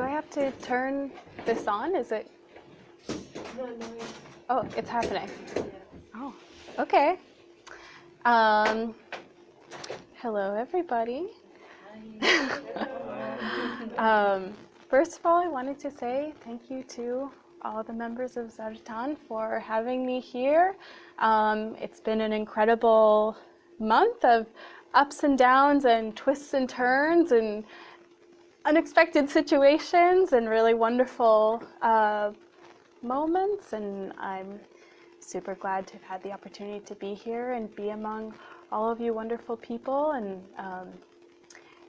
Do I have to turn this on? Is it? No. Oh, it's happening. Yeah. Oh, okay. Hello, everybody. First of all, I wanted to say thank you to all the members of Zaratan for having me here. It's been an incredible month of ups and downs and twists and turns and unexpected situations and really wonderful moments, and I'm super glad to have had the opportunity to be here and be among all of you wonderful people, and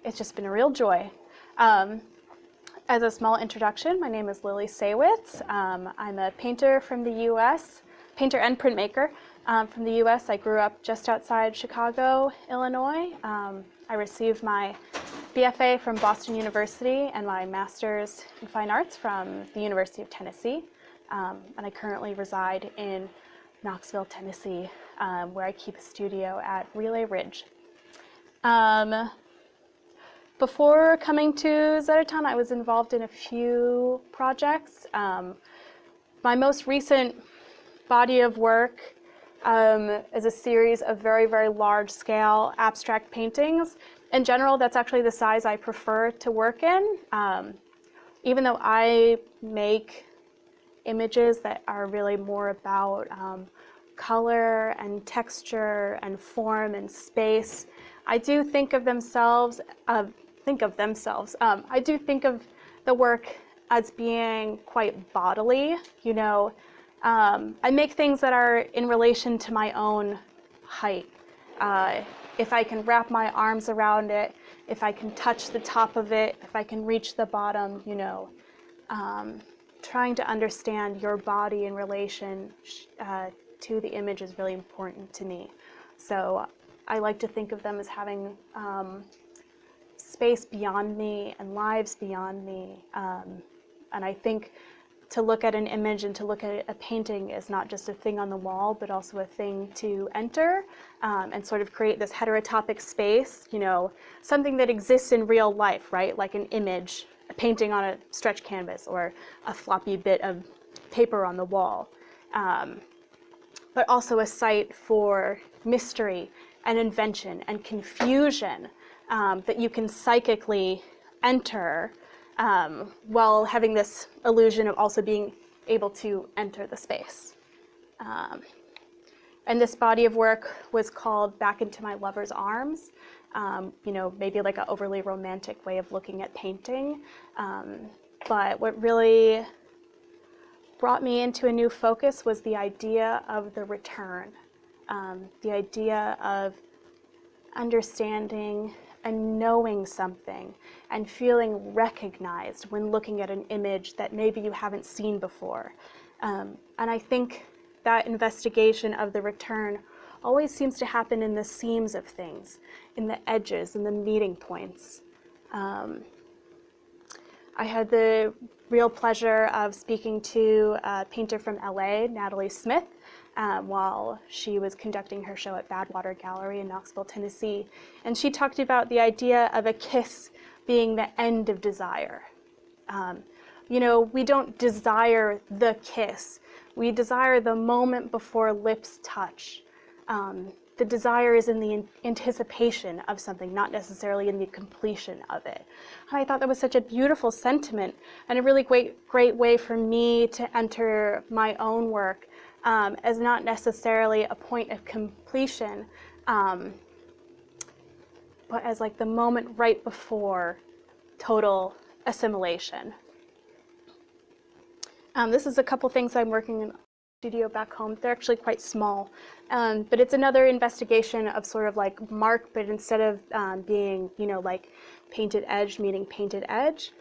it's just been a real joy. As a small introduction, my name is LILLY SAYWITZ. I'm a painter from the U.S., painter and printmaker from the U.S. I grew up just outside Chicago, Illinois. I received my BFA from Boston University and my master's in fine arts from the University of Tennessee. And I currently reside in Knoxville, Tennessee, where I keep a studio at Relay Ridge. Before coming to Zaratan, I was involved in a few projects. My most recent body of work is a series of very, very large-scale abstract paintings. In general, that's actually the size I prefer to work in. Even though I make images that are really more about color and texture and form and space, I do think of I do think of the work as being quite bodily. You know, I make things that are in relation to my own height. If I can wrap my arms around it, if I can touch the top of it, if I can reach the bottom, you know, trying to understand your body in relation to the image is really important to me. So I like to think of them as having space beyond me and lives beyond me. And I think to look at an image and to look at a painting is not just a thing on the wall, but also a thing to enter and sort of create this heterotopic space, you know, something that exists in real life, right? Like an image, a painting on a stretch canvas or a floppy bit of paper on the wall. But also a site for mystery and invention and confusion that you can psychically enter while having this illusion of also being able to enter the space. And this body of work was called Back into My Lover's Arms. You know, maybe like an overly romantic way of looking at painting. But what really brought me into a new focus was the idea of the return. The idea of understanding and knowing something and feeling recognized when looking at an image that maybe you haven't seen before. And I think that investigation of the return always seems to happen in the seams of things, in the edges, in the meeting points. I had the real pleasure of speaking to a painter from LA, Natalie Smith, while she was conducting her show at Badwater Gallery in Knoxville, Tennessee. And she talked about the idea of a kiss being the end of desire. You know, we don't desire the kiss. We desire the moment before lips touch. The desire is in the anticipation of something, not necessarily in the completion of it. And I thought that was such a beautiful sentiment and a really great way for me to enter my own work as not necessarily a point of completion, but as like the moment right before total assimilation. This is a couple things I'm working in studio back home. They're actually quite small, but it's another investigation of sort of like mark, but instead of being, you know, like painted edge meeting painted edge,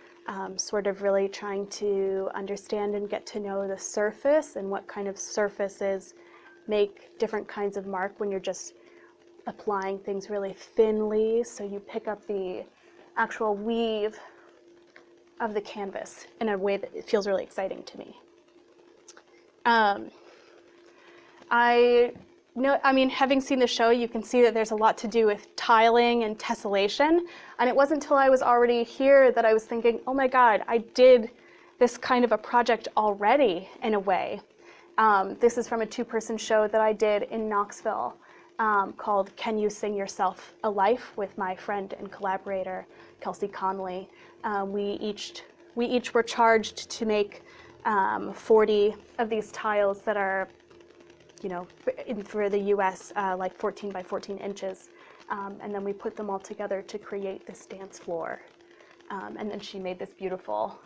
sort of really trying to understand and get to know the surface and what kind of surfaces make different kinds of mark when you're just applying things really thinly, so you pick up the actual weave of the canvas in a way that it feels really exciting to me. I no, I mean, having seen the show, you can see that there's a lot to do with tiling and tessellation. And it wasn't until I was already here that I was thinking, oh my God, I did this kind of a project already in a way. This is from a 2-person show that I did in Knoxville called Can You Sing Yourself a Life with my friend and collaborator, Kelsey Conley. We each were charged to make 40 of these tiles that are, you know, for the US, like 14 by 14 inches. And then we put them all together to create this dance floor. And then she made this beautiful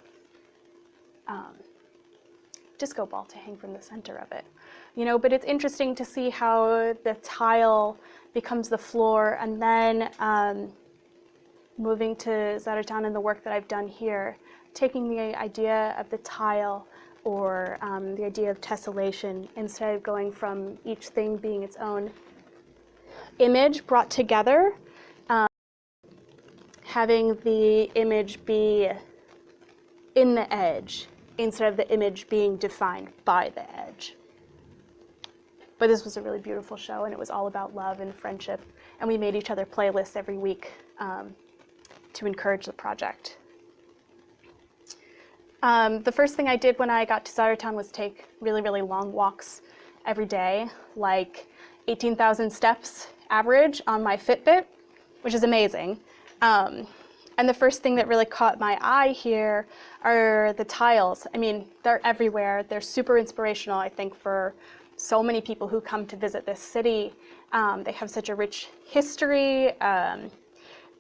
disco ball to hang from the center of it. You know, but it's interesting to see how the tile becomes the floor, and then moving to Zaratan and the work that I've done here, taking the idea of the tile or the idea of tessellation, instead of going from each thing being its own image brought together, having the image be in the edge instead of the image being defined by the edge. But this was a really beautiful show, and it was all about love and friendship, and we made each other playlists every week to encourage the project. The first thing I did when I got to Zaratan was take really, really long walks every day, like 18,000 steps average on my Fitbit, which is amazing. And the first thing that really caught my eye here are the tiles. I mean, they're everywhere. They're super inspirational, I think, for so many people who come to visit this city. They have such a rich history, and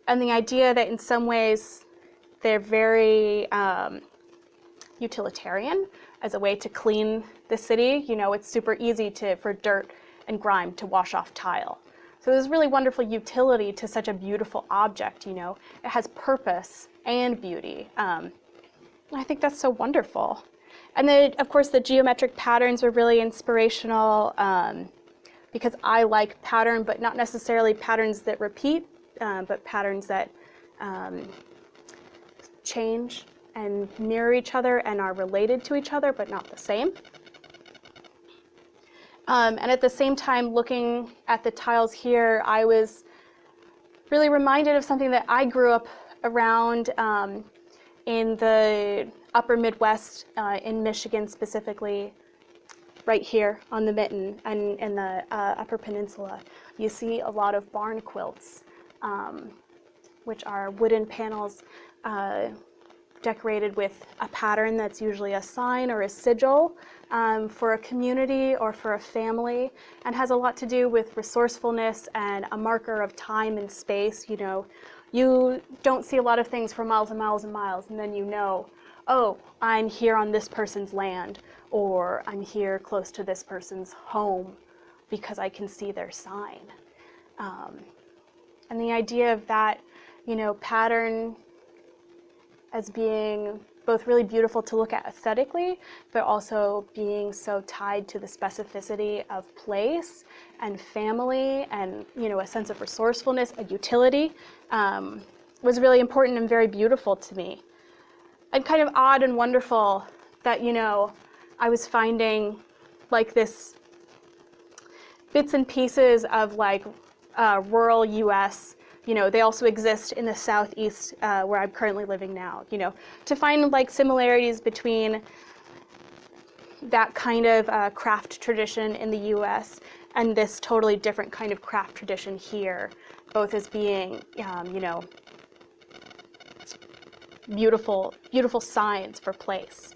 the idea that in some ways they're very utilitarian as a way to clean the city. You know, it's super easy for dirt and grime to wash off tile. So there's really wonderful utility to such a beautiful object, you know. It has purpose and beauty. I think that's so wonderful. And then, of course, the geometric patterns were really inspirational because I like pattern, but not necessarily patterns that repeat, but patterns that change and mirror each other and are related to each other, but not the same. And at the same time, looking at the tiles here, I was really reminded of something that I grew up around in the upper Midwest, in Michigan specifically, right here on the Mitten and in the Upper Peninsula. You see a lot of barn quilts, which are wooden panels decorated with a pattern that's usually a sign or a sigil for a community or for a family, and has a lot to do with resourcefulness and a marker of time and space. You know, you don't see a lot of things for miles and miles and miles, and then you know, oh, I'm here on this person's land, or I'm here close to this person's home because I can see their sign. And the idea of that, you know, pattern as being both really beautiful to look at aesthetically, but also being so tied to the specificity of place and family and, you know, a sense of resourcefulness, a utility, was really important and very beautiful to me. And kind of odd and wonderful that, you know, I was finding like this bits and pieces of like rural US. You know, they also exist in the southeast where I'm currently living now, you know, to find like similarities between that kind of craft tradition in the US and this totally different kind of craft tradition here, both as being, you know, beautiful, beautiful signs for place.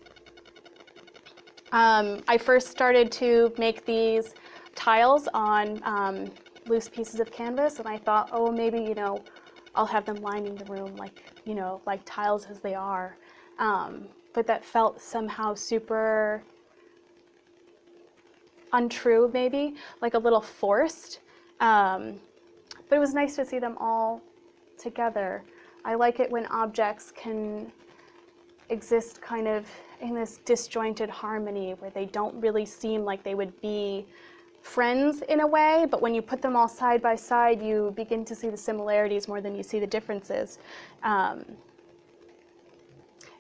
I first started to make these tiles on loose pieces of canvas, and I thought, oh, maybe, you know, I'll have them lining the room like, you know, like tiles as they are. But that felt somehow super untrue, maybe, like a little forced. But it was nice to see them all together. I like it when objects can exist kind of in this disjointed harmony where they don't really seem like they would be friends in a way, but when you put them all side by side, you begin to see the similarities more than you see the differences.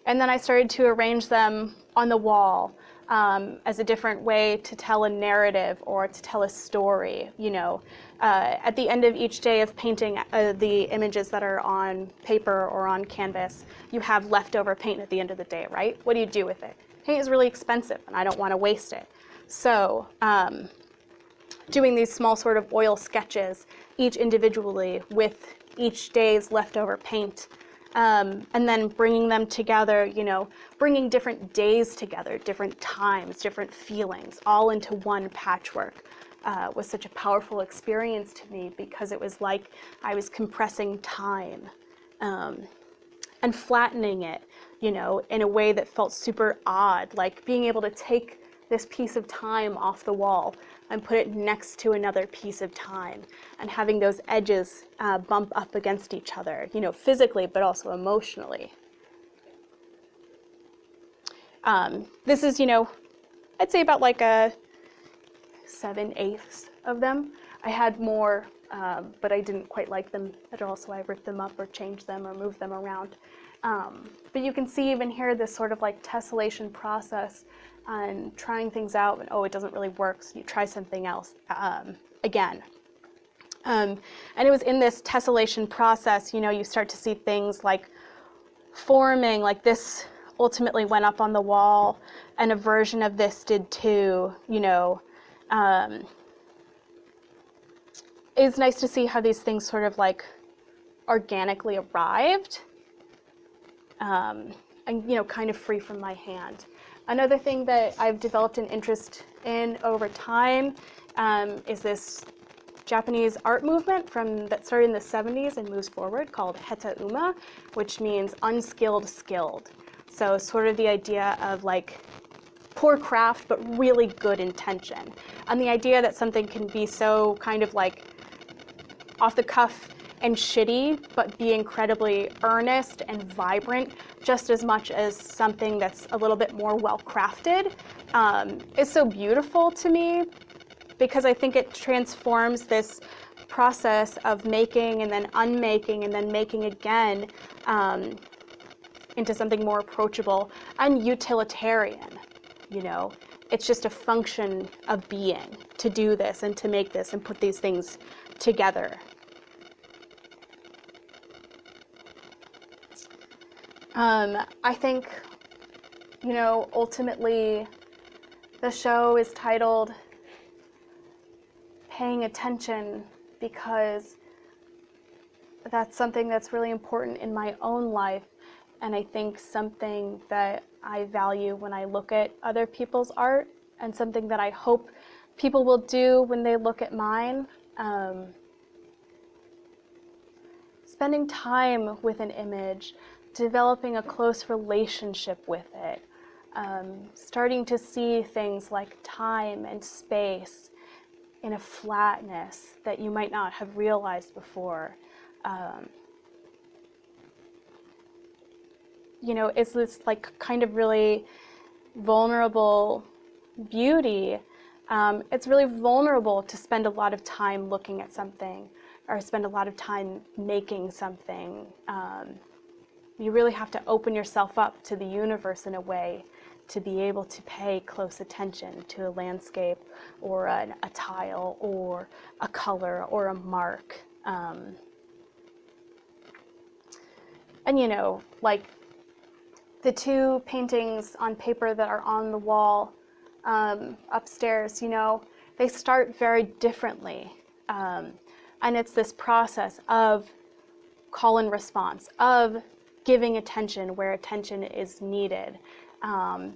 And then I started to arrange them on the wall as a different way to tell a narrative or to tell a story. You know, at the end of each day of painting the images that are on paper or on canvas, you have leftover paint at the end of the day, right? What do you do with it? Paint is really expensive and I don't want to waste it. So doing these small sort of oil sketches, each individually with each day's leftover paint, and then bringing them together, you know, bringing different days together, different times, different feelings, all into one patchwork was such a powerful experience to me, because it was like I was compressing time and flattening it, you know, in a way that felt super odd, like being able to take this piece of time off the wall and put it next to another piece of time, and having those edges bump up against each other, you know, physically, but also emotionally. This is, you know, I'd say about like a 7/8 of them. I had more, but I didn't quite like them at all, so I ripped them up or changed them or moved them around. But you can see even here this sort of like tessellation process and trying things out, and oh, it doesn't really work, so you try something else again. And it was in this tessellation process, you know, you start to see things like forming, like this ultimately went up on the wall, and a version of this did too, you know. It's nice to see how these things sort of like organically arrived, and, you know, kind of free from my hand. Another thing that I've developed an interest in over time is this Japanese art movement that started in the 70s and moves forward, called Heta Uma, which means unskilled skilled. So sort of the idea of like poor craft, but really good intention. And the idea that something can be so kind of like off the cuff and shitty, but be incredibly earnest and vibrant, just as much as something that's a little bit more well-crafted, is so beautiful to me, because I think it transforms this process of making and then unmaking and then making again into something more approachable and utilitarian. You know, it's just a function of being to do this and to make this and put these things together. I think, you know, ultimately the show is titled Paying Attention, because that's something that's really important in my own life, and I think something that I value when I look at other people's art, and something that I hope people will do when they look at mine. Spending time with an image, developing a close relationship with it, starting to see things like time and space in a flatness that you might not have realized before. You know, it's this like kind of really vulnerable beauty. It's really vulnerable to spend a lot of time looking at something or spend a lot of time making something. You really have to open yourself up to the universe in a way to be able to pay close attention to a landscape or a tile or a color or a mark. And you know, like the two paintings on paper that are on the wall upstairs, you know, they start very differently. And it's this process of call and response, of giving attention where attention is needed,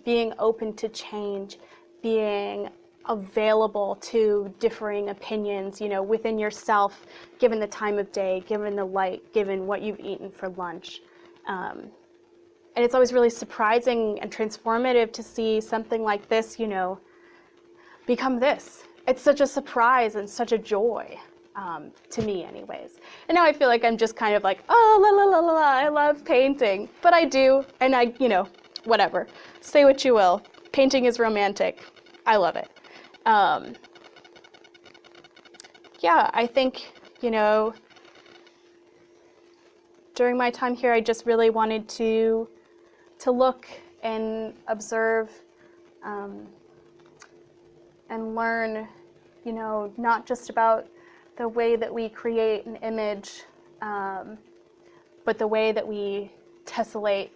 being open to change, being available to differing opinions, you know, within yourself, given the time of day, given the light, given what you've eaten for lunch. And it's always really surprising and transformative to see something like this, you know, become this. It's such a surprise and such a joy. To me anyways. And now I feel like I'm just kind of like, oh, la la la la la, I love painting. But I do, and I, you know, whatever. Say what you will. Painting is romantic. I love it. Yeah, I think, you know, during my time here, I just really wanted to to look and observe and learn, you know, not just about the way that we create an image, but the way that we tessellate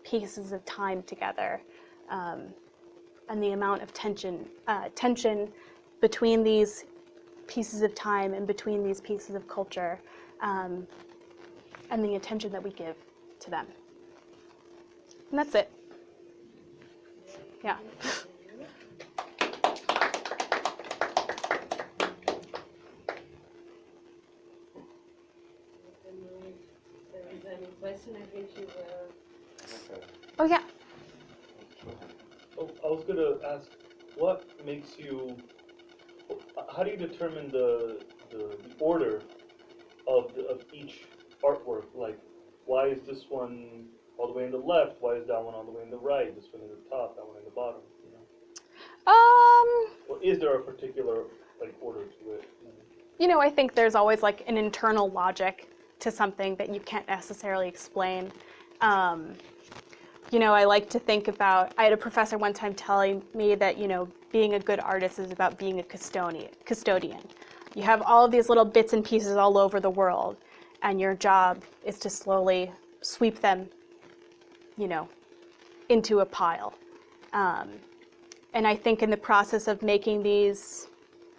pieces of time together, and the amount of tension between these pieces of time and between these pieces of culture, and the attention that we give to them. And that's it. Yeah. Question, I think you were... Oh, yeah. Oh, I was going to ask, what makes you, how do you determine the order of each artwork? Like, why is this one all the way in the left? Why is that one all the way in the right? This one in the top, that one in the bottom? You know? Or is there a particular like order to it? You know, I think there's always like an internal logic to something that you can't necessarily explain. You know, I like to think about, I had a professor one time telling me that, you know, being a good artist is about being a custodian. You have all of these little bits and pieces all over the world, and your job is to slowly sweep them, you know, into a pile. And I think in the process of making these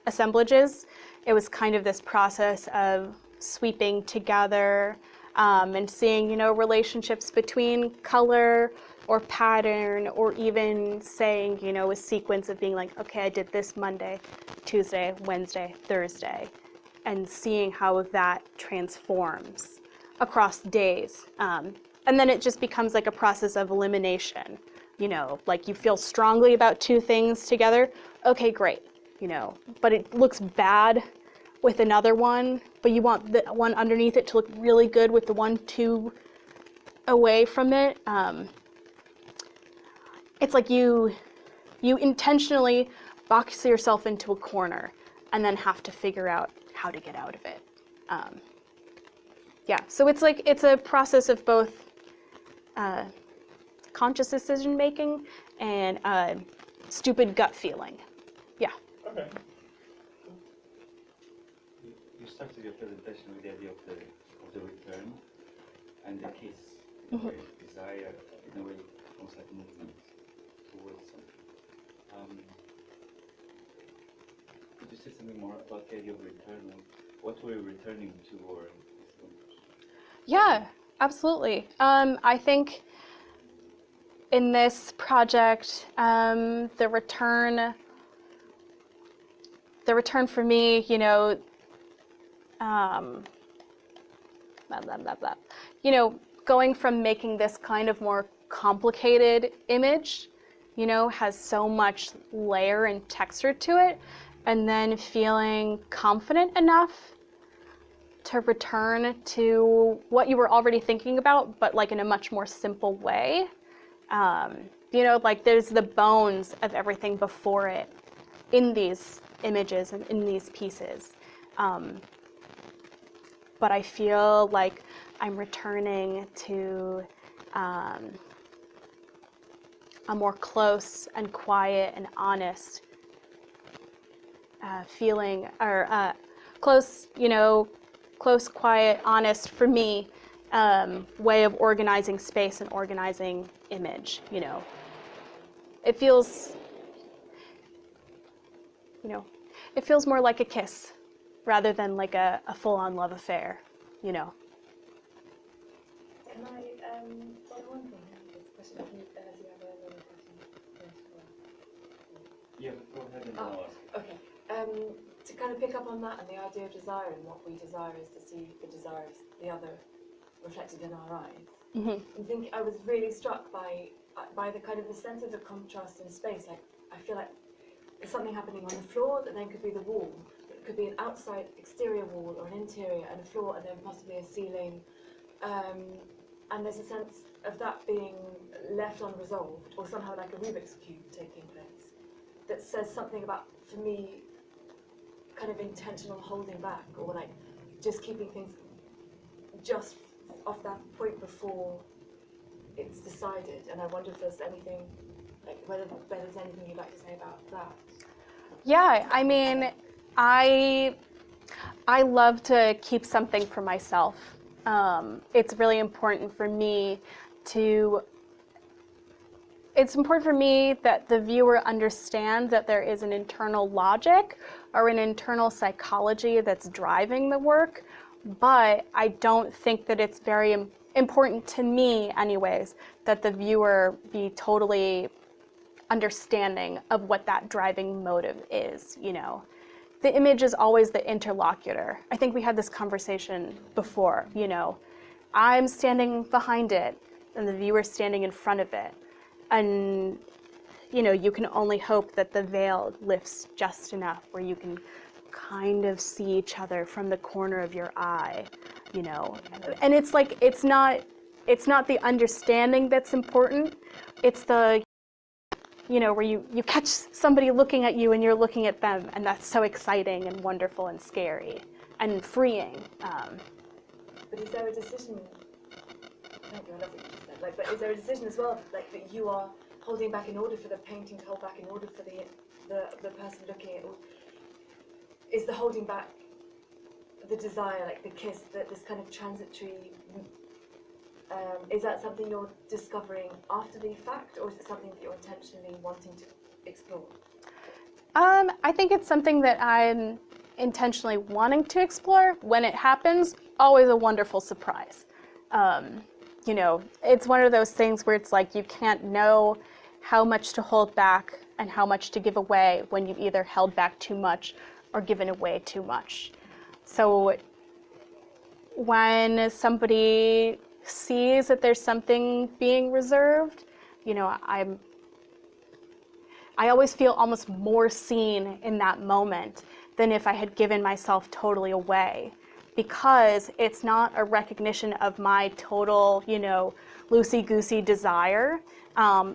assemblages, it was kind of this process of sweeping together and seeing, you know, relationships between color or pattern, or even saying, you know, a sequence of being like, okay, I did this Monday, Tuesday, Wednesday, Thursday, and seeing how that transforms across days. And then it just becomes like a process of elimination. You know, like you feel strongly about two things together, okay, great, you know, but it looks bad with another one, but you want the one underneath it to look really good with the one two away from it. It's like you intentionally box yourself into a corner and then have to figure out how to get out of it. Yeah, so it's like, it's a process of both conscious decision making and stupid gut feeling. Yeah. Okay. You started your presentation with the idea of the return and the kiss, Mm-hmm. desire, in a way, almost like movement towards something. Could you say something more about the idea of return? What were you returning to, or? Yeah, absolutely. I think in this project, the return for me, you know, you know, going from making this kind of more complicated image, you know, has so much layer and texture to it, and then feeling confident enough to return to what you were already thinking about, but like in a much more simple way. You know, like there's the bones of everything before it in these images and in these pieces. But I feel like I'm returning to a more close and quiet and honest feeling, or close, you know, close, quiet, honest, for me, way of organizing space and organizing image, you know. It feels, you know, it feels more like a kiss rather than like a full-on love affair, you know. Can I follow on from this question? Do you have another question? Yeah, go ahead and Oh, ask. okay. To kind of pick up on that and the idea of desire, and what we desire is to see the desire of the other reflected in our eyes. Mm-hmm. I was really struck by the kind of the sense of the contrast in space. Like, I feel like there's something happening on the floor that then could be the wall. It could be an outside exterior wall or an interior and a floor and then possibly a ceiling. And there's a sense of that being left unresolved, or somehow like a Rubik's Cube taking place, that says something about, for me, kind of intentional holding back, or like just keeping things just off that point before it's decided, and I wonder if there's anything, like whether there's anything you'd like to say about that. Yeah, I mean, I love to keep something for myself. It's really important for me that the viewer understands that there is an internal logic or an internal psychology that's driving the work, but I don't think that it's very important to me anyways that the viewer be totally understanding of what that driving motive is, you know. The image is always the interlocutor. I think we had this conversation before, you know. I'm standing behind it and the viewer's standing in front of it. And, you know, you can only hope that the veil lifts just enough where you can kind of see each other from the corner of your eye, you know. And it's like, it's not the understanding that's important. It's the, you know, where you catch somebody looking at you and you're looking at them, and that's so exciting and wonderful and scary and freeing. But is there a decision? Thank you, I love what you just said. Like, but is there a decision as well, like that you are holding back in order for the painting to hold back in order for the person looking at it? Is the holding back the desire, like the kiss, this kind of transitory? Is that something you're discovering after the fact, or is it something that you're intentionally wanting to explore? I think it's something that I'm intentionally wanting to explore. When it happens, always a wonderful surprise. You know, it's one of those things where it's like you can't know how much to hold back and how much to give away when you've either held back too much or given away too much. So when somebody sees that there's something being reserved, you know, I always feel almost more seen in that moment than if I had given myself totally away, because it's not a recognition of my total, you know, loosey-goosey desire.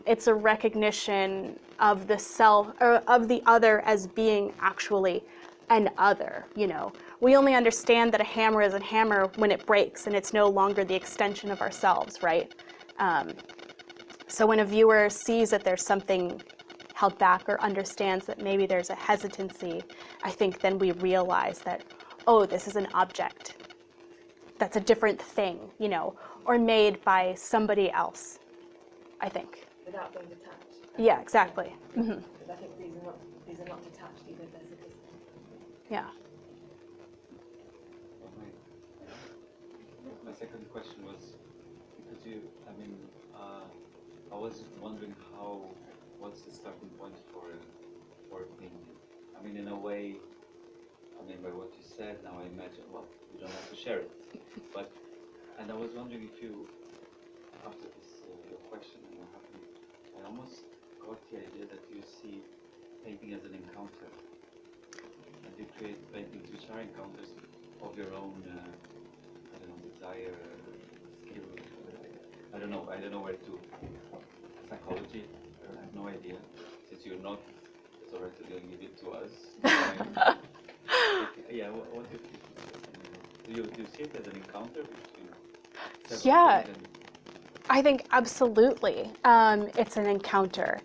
It's a recognition of the self, or of the other as being actually an other, you know. We only understand that a hammer is a hammer when it breaks and it's no longer the extension of ourselves, right? So when a viewer sees that there's something held back or understands that maybe there's a hesitancy, I think then we realize that, oh, this is an object that's a different thing, you know, or made by somebody else, I think. Without being detached. Yeah, exactly. Mm-hmm. Because I think these are not detached, even if there's a distance. Yeah. My second question was, because I was wondering what's the starting point for a painting? I mean, in a way, by what you said, now I imagine, well, you don't have to share it, and I was wondering if you, after this, your question and what happened, I almost got the idea that you see painting as an encounter, and you create paintings which are encounters of your own, desire, skill, I don't know where to, psychology, I have no idea, since you're not, it's alright to give it to us. Yeah, what do you think? Do you see it as an encounter between? Yeah, I think absolutely. It's an encounter.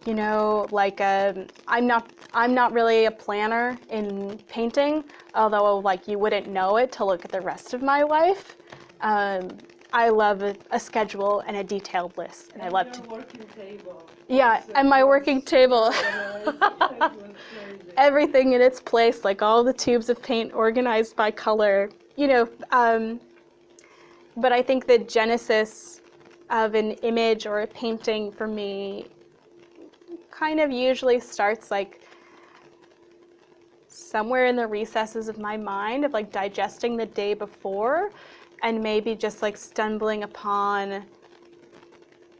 You know, like I'm not really a planner in painting, although like you wouldn't know it to look at the rest of my life. I love a schedule and a detailed list, and I love to. Working table. Yeah, and my working table. Everything in its place, like all the tubes of paint organized by color, you know. But I think the genesis of an image or a painting for me kind of usually starts like somewhere in the recesses of my mind, of like digesting the day before, and maybe just like stumbling upon,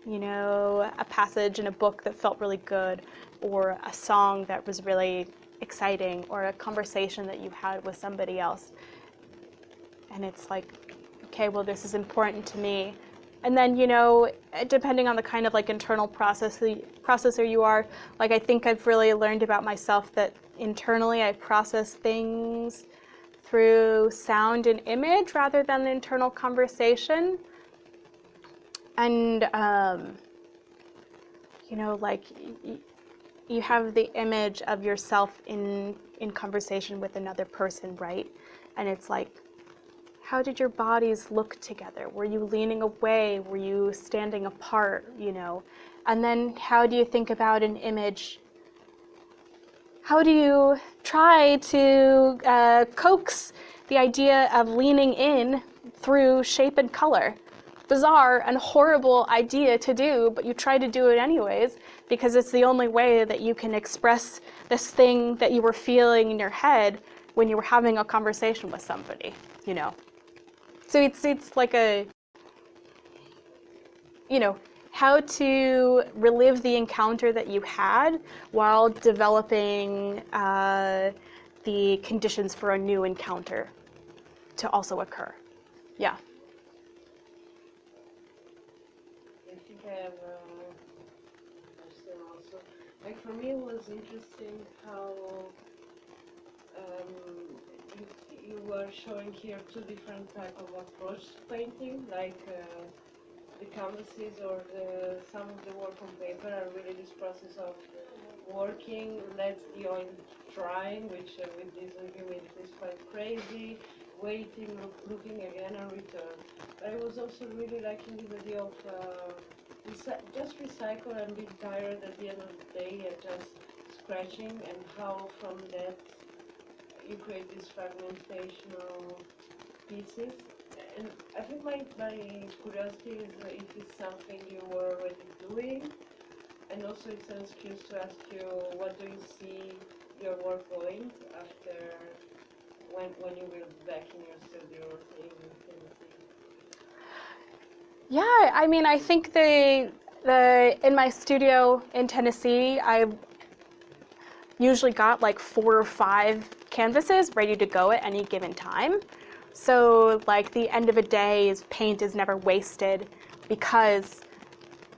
you know, a passage in a book that felt really good, or a song that was really exciting, or a conversation that you had with somebody else. And it's like, okay, well, this is important to me. And then, you know, depending on the kind of like internal processor you are, like I think I've really learned about myself that internally I process things through sound and image rather than internal conversation. And, you know, like you have the image of yourself in conversation with another person, right? And it's like, how did your bodies look together? Were you leaning away? Were you standing apart, you know? And then how do you think about an image? How do you try to coax the idea of leaning in through shape and color? Bizarre and horrible idea to do, but you try to do it anyways because it's the only way that you can express this thing that you were feeling in your head when you were having a conversation with somebody, you know? So it's like a, you know, how to relive the encounter that you had while developing the conditions for a new encounter to also occur. Yeah. I think I have a question also. Like for me, it was interesting how you were showing here two different type of approach to painting, like the canvases or some of the work on paper are really this process of working, let the oil drying, which with this humidity is quite crazy, waiting, looking again and return. But I was also really liking this idea of just recycle and be tired at the end of the day and just scratching, and how from that you create these fragmentational pieces. And I think my curiosity is if it's something you were already doing, and also it's an excuse to ask you, what do you see your work going after, when you will be back in your studio or in Tennessee? Yeah, I mean, I think in my studio in Tennessee, I usually got like 4 or 5 canvases ready to go at any given time. So like the end of a day's paint is never wasted because,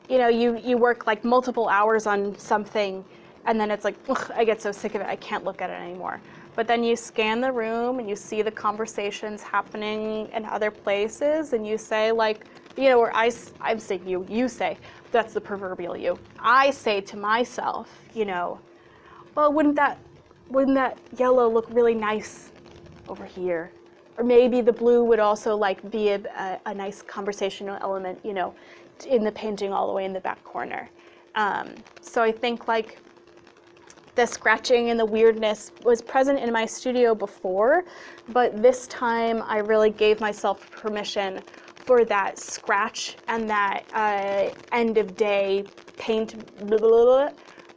you know, you work like multiple hours on something and then it's like, ugh, I get so sick of it, I can't look at it anymore. But then you scan the room and you see the conversations happening in other places and you say like, you know, or I'm saying you say, that's the proverbial you. I say to myself, you know, well, wouldn't that yellow look really nice over here? Or maybe the blue would also like be a nice conversational element, you know, in the painting all the way in the back corner. So I think like the scratching and the weirdness was present in my studio before, but this time I really gave myself permission for that scratch and that end of day paint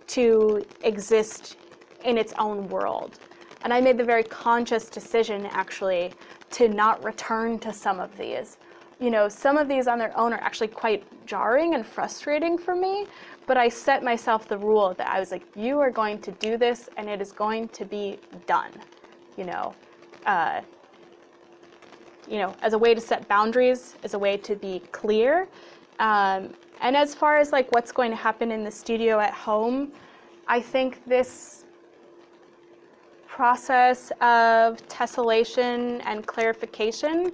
to exist in its own world. And I made the very conscious decision actually to not return to some of these. You know, some of these on their own are actually quite jarring and frustrating for me, but I set myself the rule that I was like, you are going to do this and it is going to be done, you know, as a way to set boundaries, as a way to be clear. And as far as like what's going to happen in the studio at home, I think this process of tessellation and clarification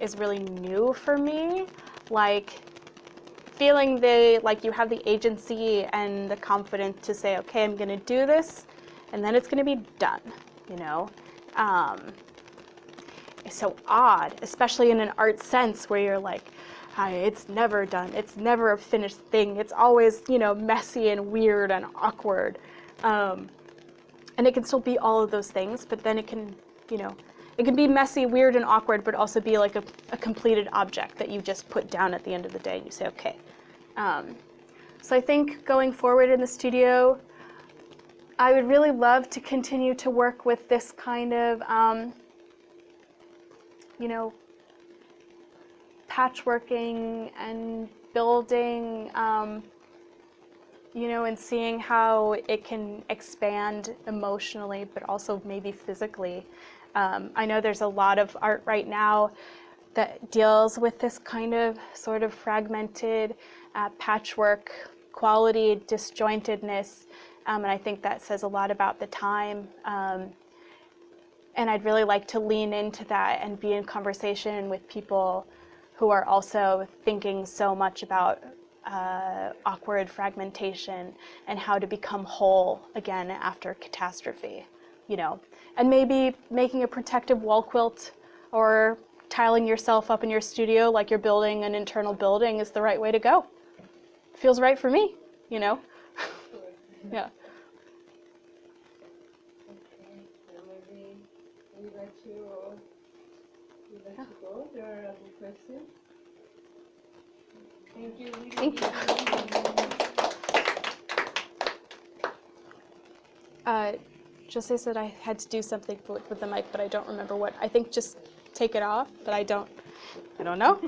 is really new for me. Like feeling like you have the agency and the confidence to say, okay, I'm gonna do this, and then it's gonna be done, you know? It's so odd, especially in an art sense where you're like, it's never done, it's never a finished thing, it's always, you know, messy and weird and awkward. And it can still be all of those things, but then it can, you know, it can be messy, weird, and awkward, but also be like a completed object that you just put down at the end of the day and you say, okay. So I think going forward in the studio, I would really love to continue to work with this kind of, you know, patchworking and building, you know, and seeing how it can expand emotionally, but also maybe physically. I know there's a lot of art right now that deals with this kind of sort of fragmented patchwork quality, disjointedness, and I think that says a lot about the time. And I'd really like to lean into that and be in conversation with people who are also thinking so much about awkward fragmentation and how to become whole again after catastrophe, you know. And maybe making a protective wall quilt or tiling yourself up in your studio like you're building an internal building is the right way to go. Feels right for me, you know. Yeah. Okay, maybe we let you go. There are other questions. Thank you. Thank you. Jose said I had to do something with the mic, but I don't remember what. I think just take it off, but I don't know.